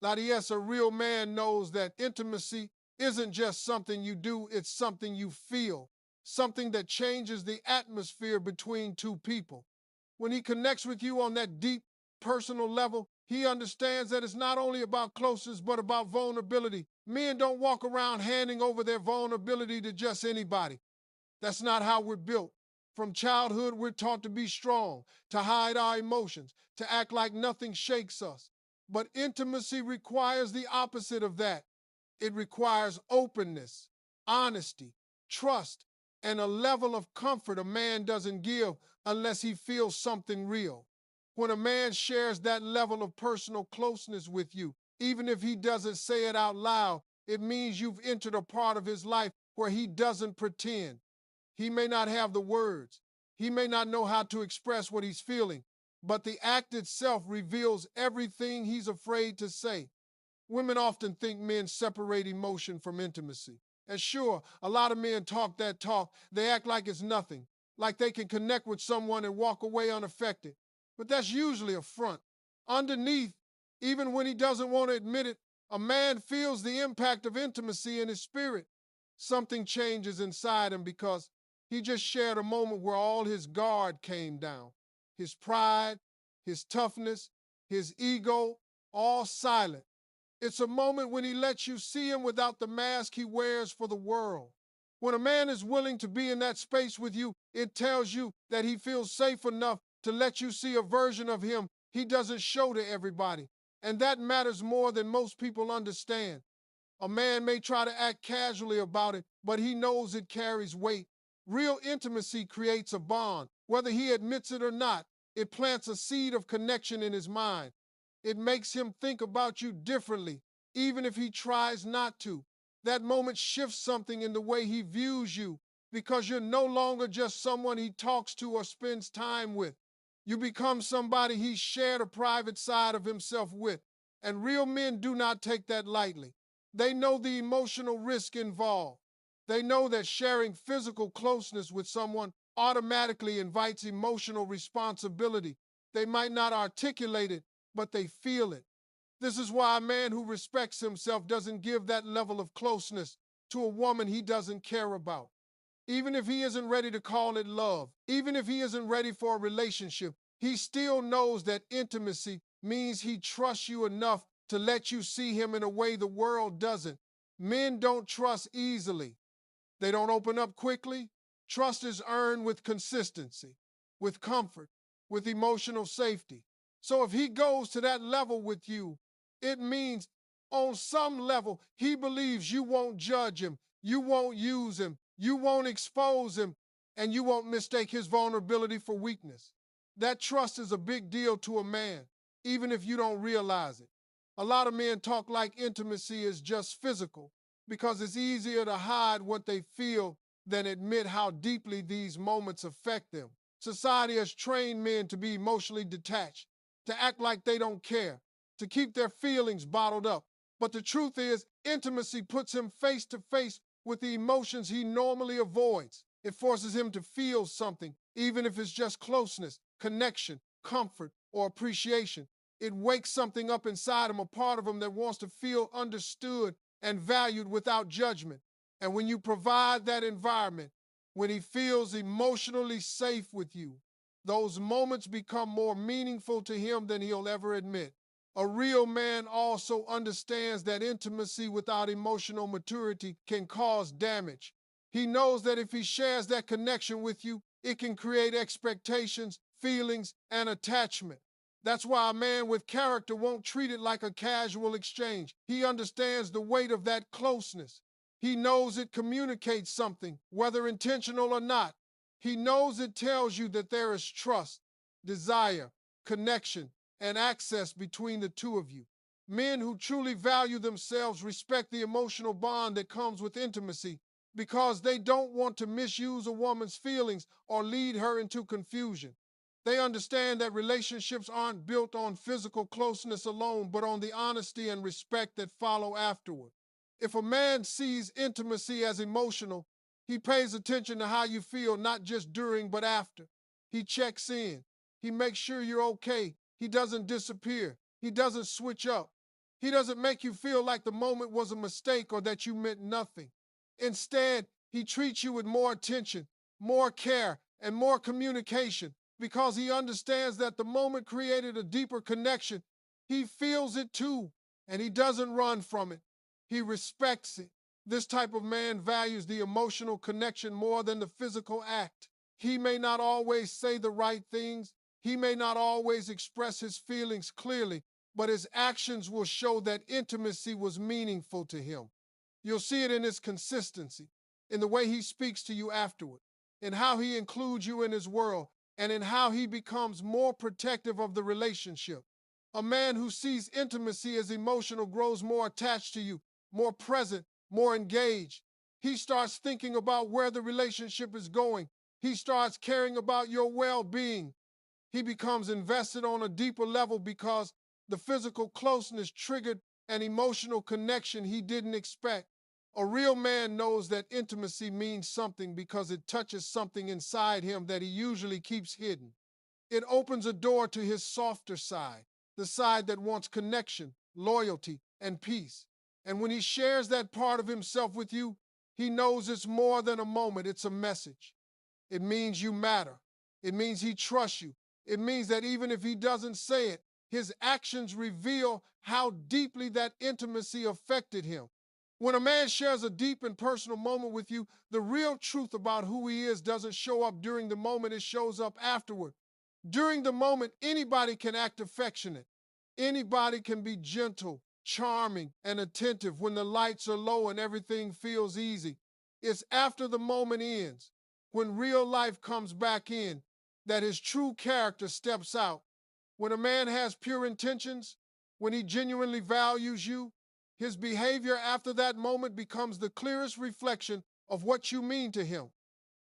Yes, a real man knows that intimacy isn't just something you do, it's something you feel, something that changes the atmosphere between two people. When he connects with you on that deep personal level, he understands that it's not only about closeness, but about vulnerability. Men don't walk around handing over their vulnerability to just anybody. That's not how we're built. From childhood, we're taught to be strong, to hide our emotions, to act like nothing shakes us. But intimacy requires the opposite of that. It requires openness, honesty, trust, and a level of comfort a man doesn't give unless he feels something real. When a man shares that level of personal closeness with you, even if he doesn't say it out loud, it means you've entered a part of his life where he doesn't pretend. He may not have the words. He may not know how to express what he's feeling, but the act itself reveals everything he's afraid to say. Women often think men separate emotion from intimacy. And sure, a lot of men talk that talk. They act like it's nothing, like they can connect with someone and walk away unaffected. But that's usually a front. Underneath, even when he doesn't want to admit it, a man feels the impact of intimacy in his spirit. Something changes inside him because he just shared a moment where all his guard came down. His pride, his toughness, his ego, all silent. It's a moment when he lets you see him without the mask he wears for the world. When a man is willing to be in that space with you, it tells you that he feels safe enough to let you see a version of him he doesn't show to everybody. And that matters more than most people understand. A man may try to act casually about it, but he knows it carries weight. Real intimacy creates a bond. Whether he admits it or not, it plants a seed of connection in his mind. It makes him think about you differently, even if he tries not to. That moment shifts something in the way he views you because you're no longer just someone he talks to or spends time with. You become somebody he's shared a private side of himself with. And real men do not take that lightly. They know the emotional risk involved. They know that sharing physical closeness with someone automatically invites emotional responsibility. They might not articulate it, but they feel it. This is why a man who respects himself doesn't give that level of closeness to a woman he doesn't care about. Even if he isn't ready to call it love, even if he isn't ready for a relationship, he still knows that intimacy means he trusts you enough to let you see him in a way the world doesn't. Men don't trust easily. They don't open up quickly. Trust is earned with consistency, with comfort, with emotional safety. So if he goes to that level with you, it means on some level he believes you won't judge him, you won't use him, you won't expose him, and you won't mistake his vulnerability for weakness. That trust is a big deal to a man, even if you don't realize it. A lot of men talk like intimacy is just physical because it's easier to hide what they feel than admit how deeply these moments affect them. Society has trained men to be emotionally detached, to act like they don't care, to keep their feelings bottled up. But the truth is, intimacy puts him face to face with the emotions he normally avoids. It forces him to feel something, even if it's just closeness, connection, comfort, or appreciation. It wakes something up inside him, a part of him that wants to feel understood and valued without judgment. And when you provide that environment, when he feels emotionally safe with you, those moments become more meaningful to him than he'll ever admit. A real man also understands that intimacy without emotional maturity can cause damage. He knows that if he shares that connection with you, it can create expectations, feelings, and attachment. That's why a man with character won't treat it like a casual exchange. He understands the weight of that closeness. He knows it communicates something, whether intentional or not. He knows it tells you that there is trust, desire, connection, and access between the two of you. Men who truly value themselves respect the emotional bond that comes with intimacy because they don't want to misuse a woman's feelings or lead her into confusion. They understand that relationships aren't built on physical closeness alone, but on the honesty and respect that follow afterward. If a man sees intimacy as emotional, he pays attention to how you feel, not just during, but after. He checks in. He makes sure you're okay. He doesn't disappear. He doesn't switch up. He doesn't make you feel like the moment was a mistake or that you meant nothing. Instead, he treats you with more attention, more care, and more communication because he understands that the moment created a deeper connection. He feels it too, and he doesn't run from it. He respects it. This type of man values the emotional connection more than the physical act. He may not always say the right things. He may not always express his feelings clearly, but his actions will show that intimacy was meaningful to him. You'll see it in his consistency, in the way he speaks to you afterward, in how he includes you in his world, and in how he becomes more protective of the relationship. A man who sees intimacy as emotional grows more attached to you, more present, more engaged. He starts thinking about where the relationship is going. He starts caring about your well-being. He becomes invested on a deeper level because the physical closeness triggered an emotional connection he didn't expect. A real man knows that intimacy means something because it touches something inside him that he usually keeps hidden. It opens a door to his softer side, the side that wants connection, loyalty, and peace. And when he shares that part of himself with you, he knows it's more than a moment, it's a message. It means you matter. It means he trusts you. It means that even if he doesn't say it, his actions reveal how deeply that intimacy affected him. When a man shares a deep and personal moment with you, the real truth about who he is doesn't show up during the moment, it shows up afterward. During the moment, anybody can act affectionate. Anybody can be gentle, charming, and attentive when the lights are low and everything feels easy. It's after the moment ends, when real life comes back in, that his true character steps out. When a man has pure intentions, when he genuinely values you, his behavior after that moment becomes the clearest reflection of what you mean to him.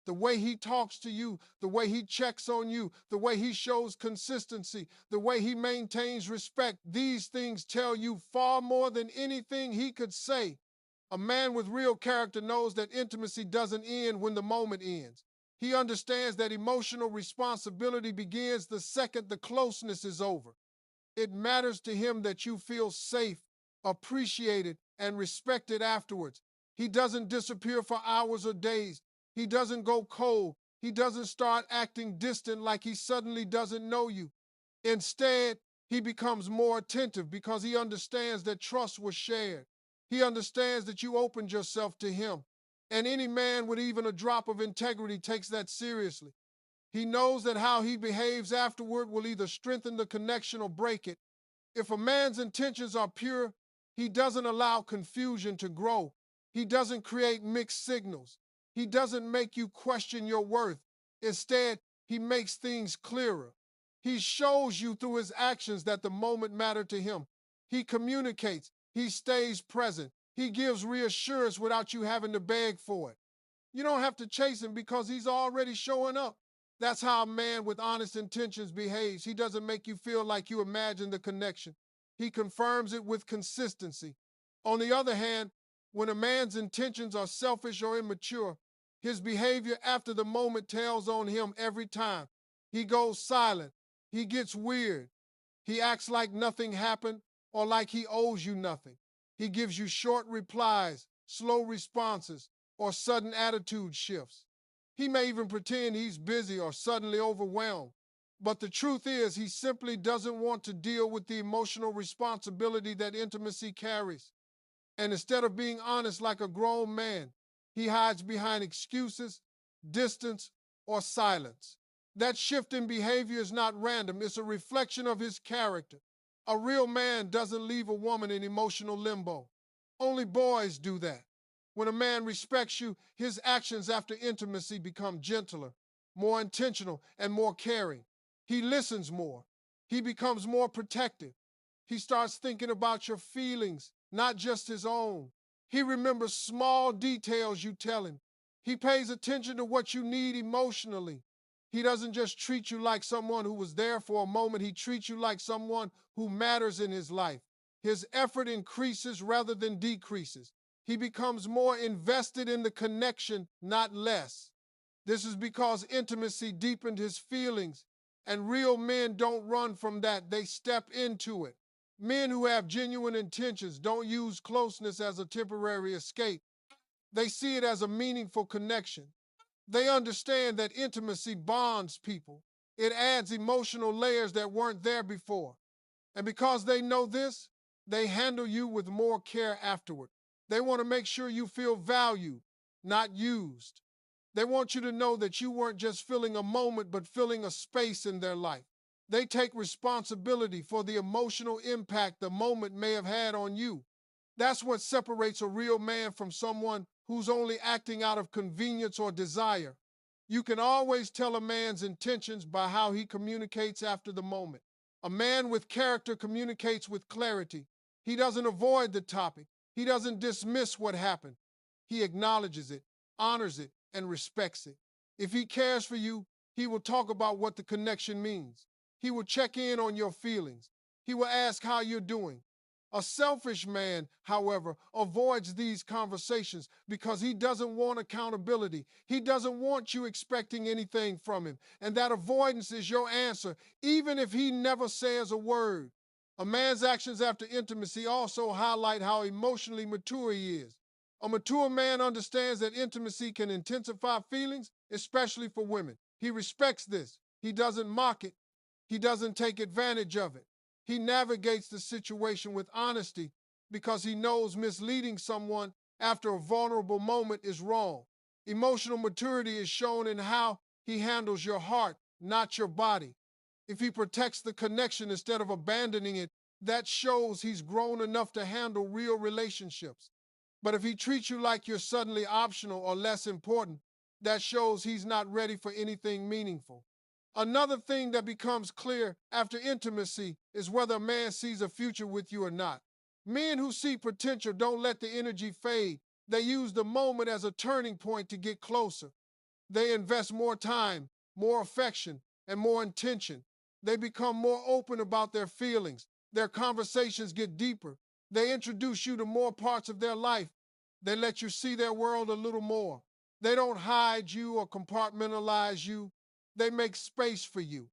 The way he talks to you, the way he checks on you, the way he shows consistency, the way he maintains respect, these things tell you far more than anything he could say. A man with real character knows that intimacy doesn't end when the moment ends. He understands that emotional responsibility begins the second the closeness is over. It matters to him that you feel safe, appreciated, and respected afterwards. He doesn't disappear for hours or days. He doesn't go cold. He doesn't start acting distant like he suddenly doesn't know you. Instead, he becomes more attentive because he understands that trust was shared. He understands that you opened yourself to him. And any man with even a drop of integrity takes that seriously. He knows that how he behaves afterward will either strengthen the connection or break it. If a man's intentions are pure, he doesn't allow confusion to grow. He doesn't create mixed signals. He doesn't make you question your worth. Instead, he makes things clearer. He shows you through his actions that the moment mattered to him. He communicates. He stays present. He gives reassurance without you having to beg for it. You don't have to chase him because he's already showing up. That's how a man with honest intentions behaves. He doesn't make you feel like you imagine the connection. He confirms it with consistency. On the other hand, when a man's intentions are selfish or immature, his behavior after the moment tells on him every time. He goes silent. He gets weird. He acts like nothing happened or like he owes you nothing. He gives you short replies, slow responses, or sudden attitude shifts. He may even pretend he's busy or suddenly overwhelmed. But the truth is, he simply doesn't want to deal with the emotional responsibility that intimacy carries. And instead of being honest like a grown man, he hides behind excuses, distance, or silence. That shift in behavior is not random, it's a reflection of his character. A real man doesn't leave a woman in emotional limbo. Only boys do that. When a man respects you, his actions after intimacy become gentler, more intentional, and more caring. He listens more. He becomes more protective. He starts thinking about your feelings, not just his own. He remembers small details you tell him. He pays attention to what you need emotionally. He doesn't just treat you like someone who was there for a moment. He treats you like someone who matters in his life. His effort increases rather than decreases. He becomes more invested in the connection, not less. This is because intimacy deepened his feelings, and real men don't run from that. They step into it. Men who have genuine intentions don't use closeness as a temporary escape. They see it as a meaningful connection. They understand that intimacy bonds people. It adds emotional layers that weren't there before. And because they know this, they handle you with more care afterward. They want to make sure you feel valued, not used. They want you to know that you weren't just filling a moment, but filling a space in their life. They take responsibility for the emotional impact the moment may have had on you. That's what separates a real man from someone who's only acting out of convenience or desire. You can always tell a man's intentions by how he communicates after the moment. A man with character communicates with clarity. He doesn't avoid the topic. He doesn't dismiss what happened. He acknowledges it, honors it, and respects it. If he cares for you, he will talk about what the connection means. He will check in on your feelings. He will ask how you're doing. A selfish man, however, avoids these conversations because he doesn't want accountability. He doesn't want you expecting anything from him. And that avoidance is your answer, even if he never says a word. A man's actions after intimacy also highlight how emotionally mature he is. A mature man understands that intimacy can intensify feelings, especially for women. He respects this. He doesn't mock it. He doesn't take advantage of it. He navigates the situation with honesty because he knows misleading someone after a vulnerable moment is wrong. Emotional maturity is shown in how he handles your heart, not your body. If he protects the connection instead of abandoning it, that shows he's grown enough to handle real relationships. But if he treats you like you're suddenly optional or less important, that shows he's not ready for anything meaningful. Another thing that becomes clear after intimacy is whether a man sees a future with you or not. Men who see potential don't let the energy fade. They use the moment as a turning point to get closer. They invest more time, more affection, and more intention. They become more open about their feelings. Their conversations get deeper. They introduce you to more parts of their life. They let you see their world a little more. They don't hide you or compartmentalize you. They make space for you.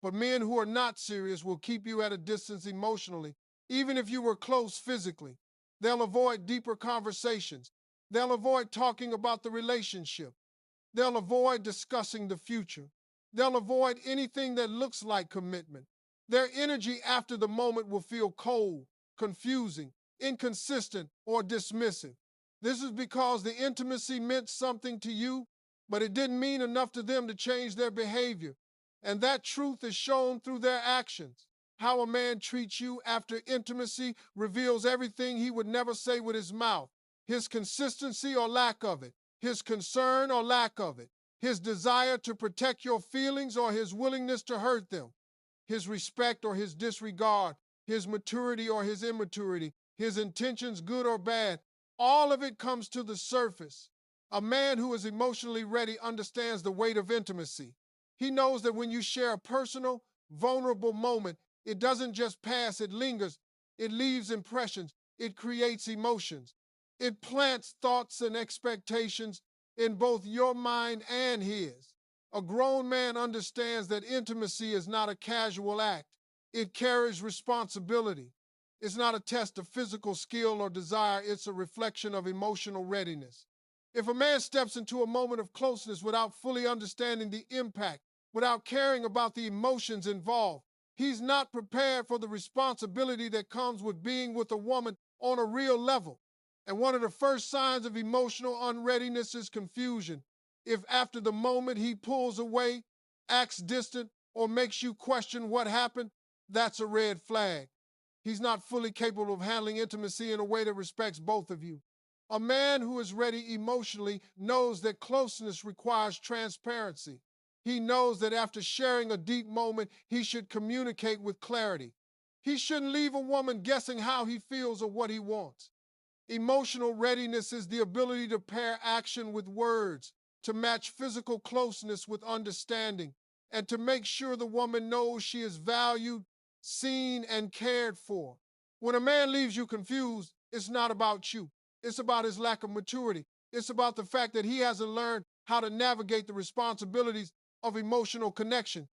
But men who are not serious will keep you at a distance emotionally, even if you were close physically. They'll avoid deeper conversations. They'll avoid talking about the relationship. They'll avoid discussing the future. They'll avoid anything that looks like commitment. Their energy after the moment will feel cold, confusing, inconsistent, or dismissive. This is because the intimacy meant something to you, but it didn't mean enough to them to change their behavior. And that truth is shown through their actions. How a man treats you after intimacy reveals everything he would never say with his mouth. His consistency or lack of it, his concern or lack of it, his desire to protect your feelings or his willingness to hurt them, his respect or his disregard, his maturity or his immaturity, his intentions, good or bad. All of it comes to the surface. A man who is emotionally ready understands the weight of intimacy. He knows that when you share a personal, vulnerable moment, it doesn't just pass, it lingers, it leaves impressions, it creates emotions. It plants thoughts and expectations in both your mind and his. A grown man understands that intimacy is not a casual act. It carries responsibility. It's not a test of physical skill or desire, it's a reflection of emotional readiness. If a man steps into a moment of closeness without fully understanding the impact, without caring about the emotions involved, he's not prepared for the responsibility that comes with being with a woman on a real level. And one of the first signs of emotional unreadiness is confusion. If after the moment he pulls away, acts distant, or makes you question what happened, that's a red flag. He's not fully capable of handling intimacy in a way that respects both of you. A man who is ready emotionally knows that closeness requires transparency. He knows that after sharing a deep moment, he should communicate with clarity. He shouldn't leave a woman guessing how he feels or what he wants. Emotional readiness is the ability to pair action with words, to match physical closeness with understanding, and to make sure the woman knows she is valued, seen, and cared for. When a man leaves you confused, it's not about you. It's about his lack of maturity. It's about the fact that he hasn't learned how to navigate the responsibilities of emotional connection.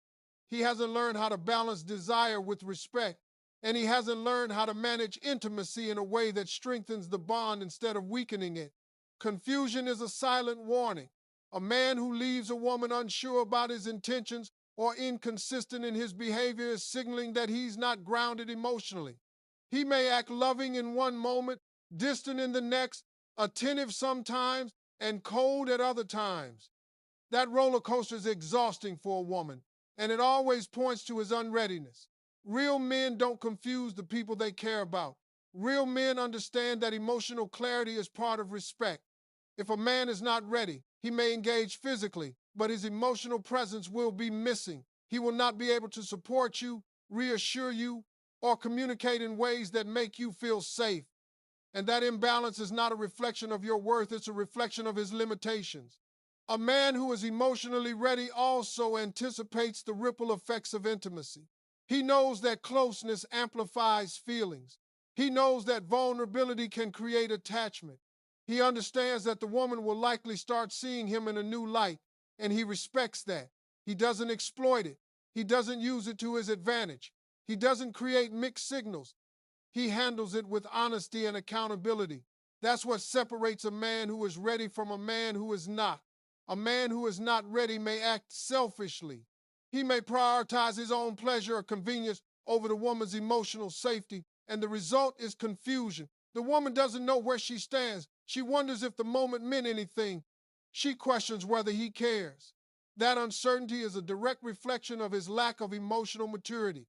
He hasn't learned how to balance desire with respect. and he hasn't learned how to manage intimacy in a way that strengthens the bond instead of weakening it. Confusion is a silent warning. A man who leaves a woman unsure about his intentions or inconsistent in his behavior is signaling that he's not grounded emotionally. He may act loving in one moment, distant in the next, attentive sometimes, and cold at other times. That roller coaster is exhausting for a woman, and it always points to his unreadiness. Real men don't confuse the people they care about. Real men understand that emotional clarity is part of respect. If a man is not ready, he may engage physically, but his emotional presence will be missing. He will not be able to support you, reassure you, or communicate in ways that make you feel safe. And that imbalance is not a reflection of your worth, it's a reflection of his limitations. A man who is emotionally ready also anticipates the ripple effects of intimacy. He knows that closeness amplifies feelings. He knows that vulnerability can create attachment. He understands that the woman will likely start seeing him in a new light, and he respects that. He doesn't exploit it. He doesn't use it to his advantage. He doesn't create mixed signals. He handles it with honesty and accountability. That's what separates a man who is ready from a man who is not. A man who is not ready may act selfishly. He may prioritize his own pleasure or convenience over the woman's emotional safety, and the result is confusion. The woman doesn't know where she stands. She wonders if the moment meant anything. She questions whether he cares. That uncertainty is a direct reflection of his lack of emotional maturity.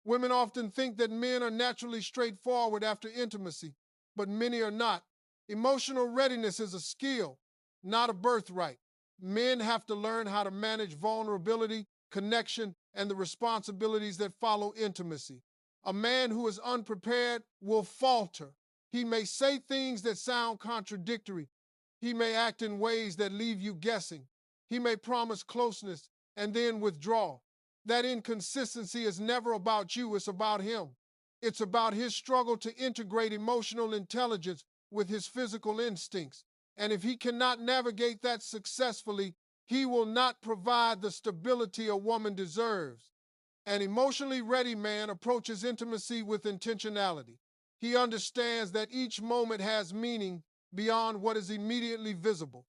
Women often think that men are naturally straightforward after intimacy, but many are not. Emotional readiness is a skill, not a birthright. Men have to learn how to manage vulnerability, connection, and the responsibilities that follow intimacy. A man who is unprepared will falter. He may say things that sound contradictory. He may act in ways that leave you guessing. He may promise closeness and then withdraw. That inconsistency is never about you, it's about him. It's about his struggle to integrate emotional intelligence with his physical instincts. And if he cannot navigate that successfully, he will not provide the stability a woman deserves. An emotionally ready man approaches intimacy with intentionality. He understands that each moment has meaning beyond what is immediately visible.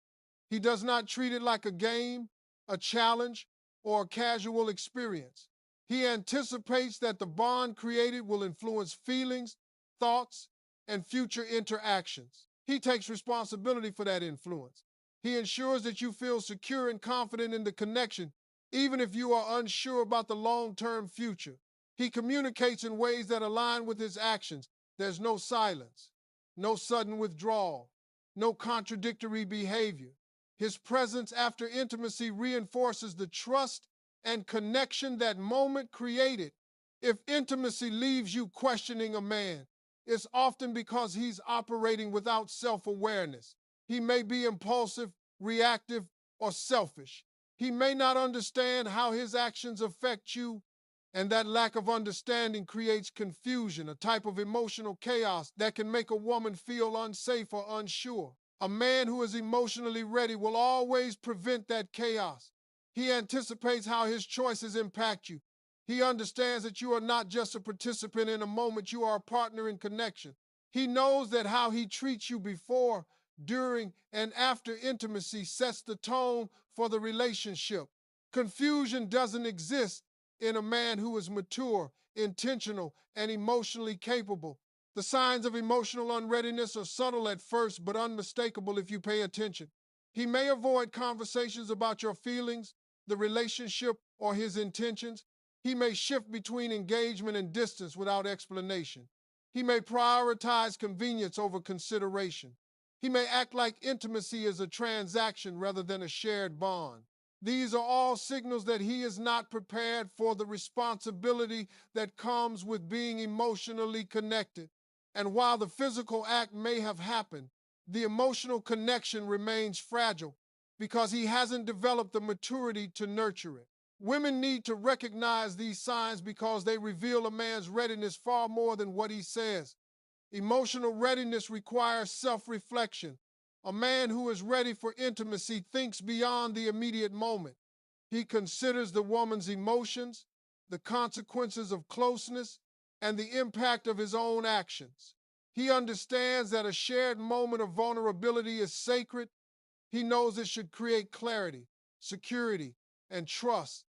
He does not treat it like a game, a challenge, or a casual experience. He anticipates that the bond created will influence feelings, thoughts, and future interactions. He takes responsibility for that influence. He ensures that you feel secure and confident in the connection, even if you are unsure about the long-term future. He communicates in ways that align with his actions. There's no silence, no sudden withdrawal, no contradictory behavior. His presence after intimacy reinforces the trust and connection that moment created. If intimacy leaves you questioning a man, it's often because he's operating without self-awareness. He may be impulsive, reactive, or selfish. He may not understand how his actions affect you, and that lack of understanding creates confusion, a type of emotional chaos that can make a woman feel unsafe or unsure. A man who is emotionally ready will always prevent that chaos. He anticipates how his choices impact you. He understands that you are not just a participant in a moment, you are a partner in connection. He knows that how he treats you before, during, and after intimacy sets the tone for the relationship. Confusion doesn't exist in a man who is mature, intentional, and emotionally capable. The signs of emotional unreadiness are subtle at first, but unmistakable if you pay attention. He may avoid conversations about your feelings, the relationship, or his intentions. He may shift between engagement and distance without explanation. He may prioritize convenience over consideration. He may act like intimacy is a transaction rather than a shared bond. These are all signals that he is not prepared for the responsibility that comes with being emotionally connected. And while the physical act may have happened, the emotional connection remains fragile because he hasn't developed the maturity to nurture it. Women need to recognize these signs because they reveal a man's readiness far more than what he says. Emotional readiness requires self-reflection. A man who is ready for intimacy thinks beyond the immediate moment. He considers the woman's emotions, the consequences of closeness, and the impact of his own actions. He understands that a shared moment of vulnerability is sacred. He knows it should create clarity, security, and trust